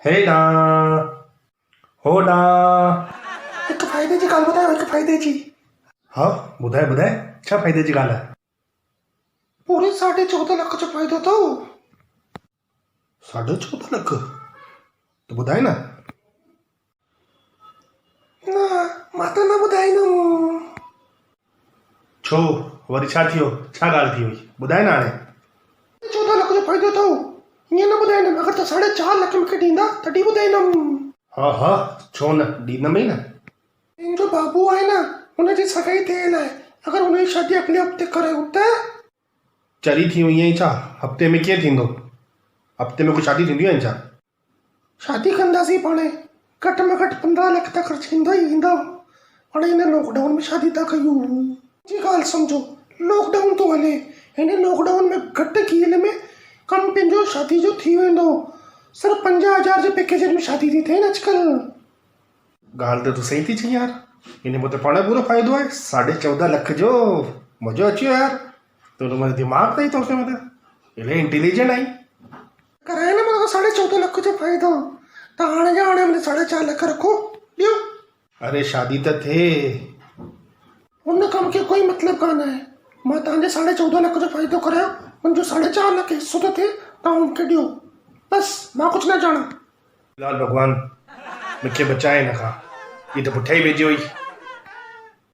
हेॾा होॾा। हिकु फ़ाइदे जी ॻाल्हि ॿुधायो, हिकु फ़ाइदे जी। हा ॿुधाए ॿुधाए, छा फ़ाइदे जी ॻाल्हि आहे? पूरे 14.5 लख जो फ़ाइदो अथव। 14.5 लख? त ॿुधाए न। न, मां त न ॿुधाईंदुमि। छो वरी छा थियो, छा ॻाल्हि थी हुई, ॿुधाए न हाणे। 14 लख जो फ़ाइदो अथव, ईअं न ॿुधाईंदुमि। अगरि त 4.5 लख मूंखे ॾींदा तॾहिं ॿुधाईंदुमि। हा हा, छो न, ॾींदम ई न। मुंहिंजो बाबू आहे न, हुनजी सगाई थियल आहे। अगरि हुनजी शादी अॻिले हफ़्ते करियो त चरी थी ईअं ई छा? हफ़्ते में कीअं थींदो? हफ़्ते में कोई शादी थींदियूं आहिनि छा? शादी कंदासीं पाणे, घटि में घटि 15 लख त ख़र्चु ईंदो ई ईंदो। हाणे हिन लॉकडाउन में शादी था कयूं जी ॻाल्हि सम्झो। लॉकडाउन थो हले, हिन लॉकडाउन में घटि कीअं में कमु पंहिंजो शादी जो थी वेंदो। सिर्फ़ु 50,000 जे पैकेज में शादी थी थिए न अॼुकल्ह। ॻाल्हि त तूं सही थी चई यार, हिन में त पाण पूरो फ़ाइदो आहे। 14.5 लख जो मज़ो अची वियो यार। तो मुंहिंजो दिमाग़ अथई तोखे, मतिलबु इलाही इंटेलिजेंट आई। कराए न मतलब 14.5 लख जो फ़ाइदो। त हाणे जा हाणे मुंहिंजे 4.5 लख रखो, ॾियो। अरे शादी त थिए। हुन कम खे कोई मतिलबु कान आहे। मां तव्हांजे 14.5 लख जो फ़ाइदो करायो, मुंहिंजो 4.5 लख हिसो त थिए, तव्हां मूंखे ॾियो बसि। मां कुझु न ॼाणा। लाल भॻवान मूंखे बचाए हिन खां, हीअ त पुठियां ई वेझी हुई।